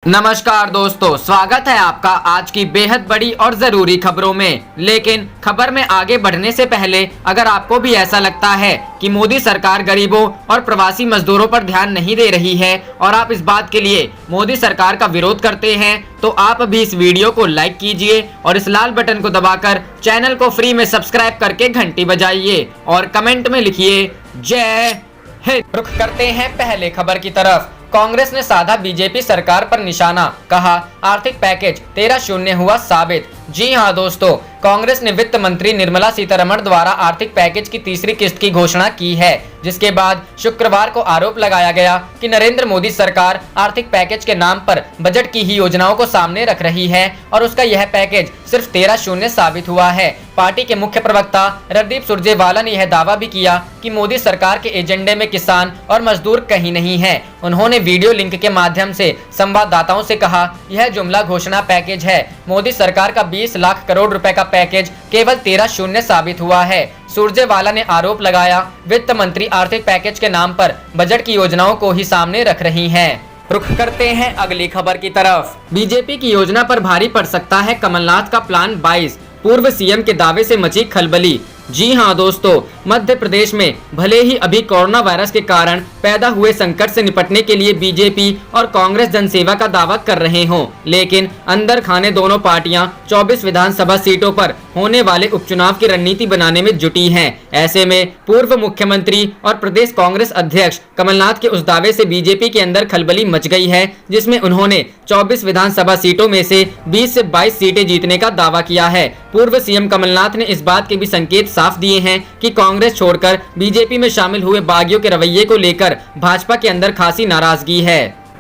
नमस्कार दोस्तों, स्वागत है आपका आज की बेहद बड़ी और जरूरी खबरों में। लेकिन खबर में आगे बढ़ने से पहले अगर आपको भी ऐसा लगता है कि मोदी सरकार गरीबों और प्रवासी मजदूरों पर ध्यान नहीं दे रही है और आप इस बात के लिए मोदी सरकार का विरोध करते हैं, तो आप भी इस वीडियो को लाइक कीजिए और इस लाल बटन को दबाकर चैनल को फ्री में सब्सक्राइब करके घंटी बजाइए और कमेंट में लिखिए जय हिंद। रुख करते हैं पहले खबर की तरफ। कांग्रेस ने साधा बीजेपी सरकार पर निशाना, कहा आर्थिक पैकेज 13-0 हुआ साबित। जी हां दोस्तों, कांग्रेस ने वित्त मंत्री निर्मला सीतारमण द्वारा आर्थिक पैकेज की तीसरी किस्त की घोषणा की है, जिसके बाद शुक्रवार को आरोप लगाया गया कि नरेंद्र मोदी सरकार आर्थिक पैकेज के नाम पर बजट की ही योजनाओं को सामने रख रही है और उसका यह पैकेज सिर्फ 13-0 साबित हुआ है। पार्टी के मुख्य प्रवक्ता रणदीप सुरजेवाला ने यह दावा भी किया कि मोदी सरकार के एजेंडे में किसान और मजदूर कहीं नहीं है। उन्होंने वीडियो लिंक के माध्यम से संवाददाताओं से कहा, यह जुमला घोषणा पैकेज है। मोदी सरकार का 20 लाख करोड़ रुपए का पैकेज केवल 13-0 साबित हुआ है। सुरजेवाला ने आरोप लगाया, वित्त मंत्री आर्थिक पैकेज के नाम पर बजट की योजनाओं को ही सामने रख रही हैं। रुख करते हैं अगली खबर की तरफ। बीजेपी की योजना पर भारी पड़ सकता है कमलनाथ का प्लान 22, पूर्व सीएम के दावे से मची खलबली। जी हां दोस्तों, मध्य प्रदेश में भले ही अभी कोरोना वायरस के कारण पैदा हुए संकट से निपटने के लिए बीजेपी और कांग्रेस जनसेवा का दावा कर रहे हों, लेकिन अंदर खाने दोनों पार्टियां 24 विधानसभा सीटों पर होने वाले उपचुनाव की रणनीति बनाने में जुटी हैं। ऐसे में पूर्व मुख्यमंत्री और प्रदेश कांग्रेस अध्यक्ष कमलनाथ के उस दावे से बीजेपी के अंदर खलबली मच गई है, जिसमें उन्होंने 24 विधानसभा सीटों में से 20 से 22 सीटें जीतने का दावा किया है। पूर्व सीएम कमलनाथ ने इस बात के भी संकेत साफ दिए हैं कि कांग्रेस छोड़कर बीजेपी में शामिल हुए बागियों के रवैये को लेकर भाजपा के अंदर खासी नाराजगी है।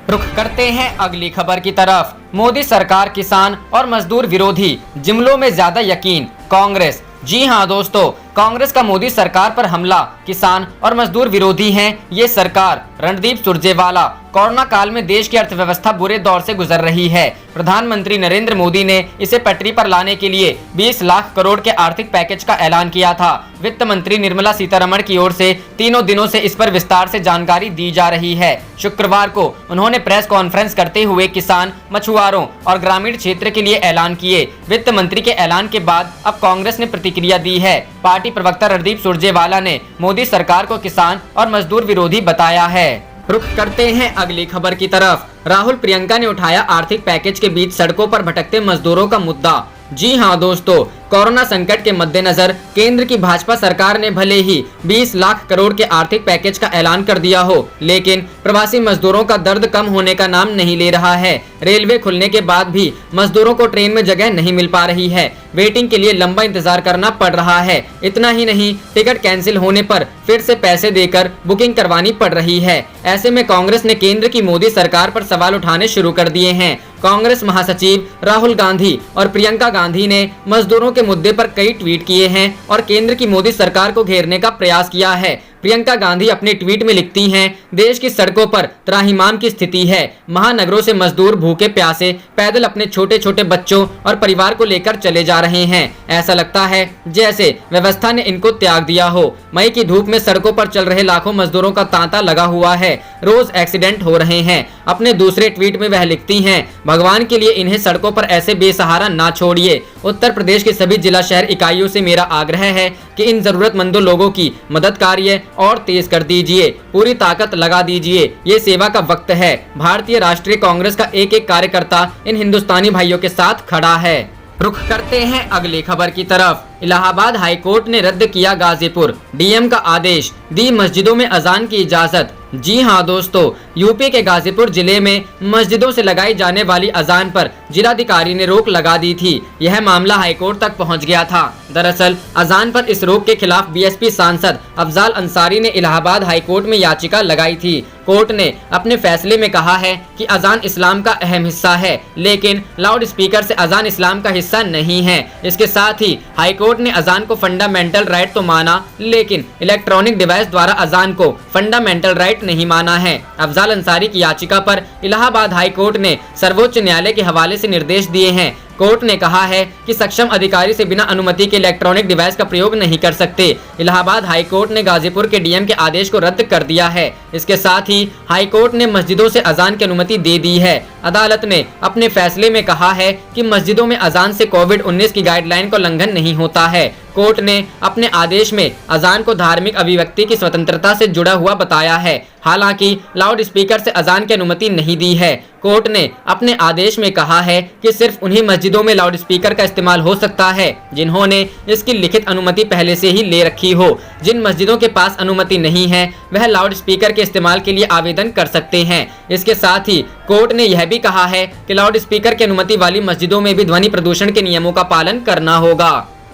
रुख करते हैं अगली खबर की तरफ। मोदी सरकार किसान और मजदूर विरोधी, जुमलों में ज्यादा यकीन, कांग्रेस। जी हां दोस्तों, कांग्रेस का मोदी सरकार पर हमला किसान और मजदूर विरोधी है ये सरकार। रणदीप सुरजेवाला, कोरोना काल में देश की अर्थव्यवस्था बुरे दौर से गुजर रही है। प्रधानमंत्री नरेंद्र मोदी ने इसे पटरी पर लाने के लिए 20 लाख करोड़ के आर्थिक पैकेज का ऐलान किया था। वित्त मंत्री निर्मला सीतारमण की ओर से तीनों दिनों से इस पर विस्तार से जानकारी दी जा रही है। शुक्रवार को उन्होंने प्रेस कॉन्फ्रेंस करते हुए किसान, मछुआरों और ग्रामीण क्षेत्र के लिए ऐलान किए। वित्त मंत्री के ऐलान के बाद अब कांग्रेस ने प्रतिक्रिया दी है। पार्टी प्रवक्ता रणदीप सुरजेवाला ने मोदी सरकार को किसान और मजदूर विरोधी बताया है। रुख करते हैं अगली खबर की तरफ। राहुल प्रियंका ने उठाया आर्थिक पैकेज के बीच सड़कों पर भटकते मजदूरों का मुद्दा। जी हां दोस्तों, कोरोना संकट के मद्देनजर केंद्र की भाजपा सरकार ने भले ही 20 लाख करोड़ के आर्थिक पैकेज का ऐलान कर दिया हो, लेकिन प्रवासी मजदूरों का दर्द कम होने का नाम नहीं ले रहा है। रेलवे खुलने के बाद भी मजदूरों को ट्रेन में जगह नहीं मिल पा रही है। वेटिंग के लिए लंबा इंतजार करना पड़ रहा है। इतना ही नहीं, टिकट कैंसिल होने पर फिर से पैसे देकर बुकिंग करवानी पड़ रही है। ऐसे में कांग्रेस ने केंद्र की मोदी सरकार पर सवाल उठाने शुरू कर दिए हैं। कांग्रेस महासचिव राहुल गांधी और प्रियंका गांधी ने मजदूरों के मुद्दे पर कई ट्वीट किए हैं और केंद्र की मोदी सरकार को घेरने का प्रयास किया है। प्रियंका गांधी अपने ट्वीट में लिखती हैं, देश की सड़कों पर त्राहिमाम की स्थिति है। महानगरों से मजदूर भूखे प्यासे पैदल अपने छोटे छोटे बच्चों और परिवार को लेकर चले जा रहे हैं। ऐसा लगता है जैसे व्यवस्था ने इनको त्याग दिया हो। मई की धूप में सड़कों पर चल रहे लाखों मजदूरों का तांता लगा हुआ है। रोज एक्सीडेंट हो रहे हैं। अपने दूसरे ट्वीट में वह लिखती हैं, भगवान के लिए इन्हें सड़कों पर ऐसे बेसहारा ना छोड़िए। उत्तर प्रदेश के सभी जिला शहर इकाइयों से मेरा आग्रह है कि इन जरूरतमंदों लोगों की मदद कार्य और तेज कर दीजिए, पूरी ताकत लगा दीजिए। ये सेवा का वक्त है। भारतीय राष्ट्रीय कांग्रेस का एक एक कार्यकर्ता इन हिंदुस्तानी भाइयों के साथ खड़ा है। रुख करते हैं अगली खबर की तरफ। इलाहाबाद हाईकोर्ट ने रद्द किया गाजीपुर डीएम का आदेश, दी मस्जिदों में अजान की इजाजत। जी हां दोस्तों, यूपी के गाजीपुर जिले में मस्जिदों से लगाई जाने वाली अजान पर जिलाधिकारी ने रोक लगा दी थी। यह मामला हाईकोर्ट तक पहुंच गया था। दरअसल अजान पर इस रोक के खिलाफ बीएसपी सांसद अफजाल अंसारी ने इलाहाबाद हाईकोर्ट में याचिका लगाई थी। कोर्ट ने अपने फैसले में कहा है कि अजान इस्लाम का अहम हिस्सा है, लेकिन लाउड स्पीकर से अजान इस्लाम का हिस्सा नहीं है। इसके साथ ही हाईकोर्ट ने अजान को फंडामेंटल राइट तो माना, लेकिन इलेक्ट्रॉनिक डिवाइस द्वारा अजान को फंडामेंटल राइट नहीं माना है। अफजाल अंसारी की याचिका पर इलाहाबाद हाई कोर्ट ने सर्वोच्च न्यायालय के हवाले से निर्देश दिए हैं कोर्ट ने कहा है कि सक्षम अधिकारी से बिना अनुमति के इलेक्ट्रॉनिक डिवाइस का प्रयोग नहीं कर सकते। इलाहाबाद हाई कोर्ट ने गाजीपुर के डीएम के आदेश को रद्द कर दिया है। इसके साथ ही हाई कोर्ट ने मस्जिदों से अजान की अनुमति दे दी है। अदालत ने अपने फैसले में कहा है कि मस्जिदों में अजान से कोविड-19 की गाइडलाइन का उल्लंघन नहीं होता है। कोर्ट ने अपने आदेश में अजान को धार्मिक अभिव्यक्ति की स्वतंत्रता से जुड़ा हुआ बताया है। हालांकि लाउड स्पीकर से अजान की अनुमति नहीं दी है। कोर्ट ने अपने आदेश में कहा है कि सिर्फ उन्हीं मस्जिदों में लाउड स्पीकर का इस्तेमाल हो सकता है जिन्होंने इसकी लिखित अनुमति पहले से ही ले रखी हो। जिन मस्जिदों के पास अनुमति नहीं है वह लाउड स्पीकर के इस्तेमाल के लिए आवेदन कर सकते हैं। इसके साथ ही कोर्ट ने यह भी कहा है कि लाउड स्पीकर की अनुमति वाली मस्जिदों में भी ध्वनि प्रदूषण के नियमों का पालन करना होगा।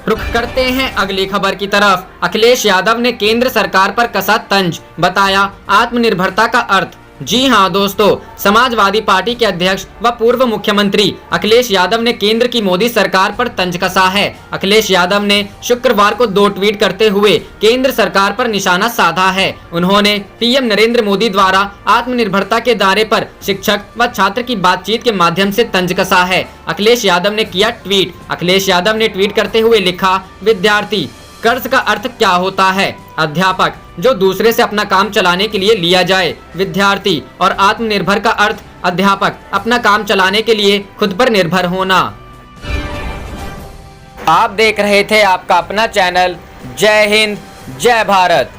रुख करते हैं अगली खबर की तरफ। अखिलेश यादव ने केंद्र सरकार पर कसा तंज, बताया आत्मनिर्भरता का अर्थ। जी हां दोस्तों, समाजवादी पार्टी के अध्यक्ष व पूर्व मुख्यमंत्री अखिलेश यादव ने केंद्र की मोदी सरकार पर तंज कसा है। अखिलेश यादव ने शुक्रवार को 2 ट्वीट करते हुए केंद्र सरकार पर निशाना साधा है। उन्होंने पीएम नरेंद्र मोदी द्वारा आत्मनिर्भरता के दायरे पर शिक्षक व छात्र की बातचीत के माध्यम से तंज कसा है। अखिलेश यादव ने किया ट्वीट। अखिलेश यादव ने ट्वीट करते हुए लिखा, विद्यार्थी, कर्ज का अर्थ क्या होता है? अध्यापक, जो दूसरे से अपना काम चलाने के लिए लिया जाए। विद्यार्थी, और आत्मनिर्भर का अर्थ अध्यापक, अपना काम चलाने के लिए खुद पर निर्भर होना। आप देख रहे थे आपका अपना चैनल जय हिंद जय भारत।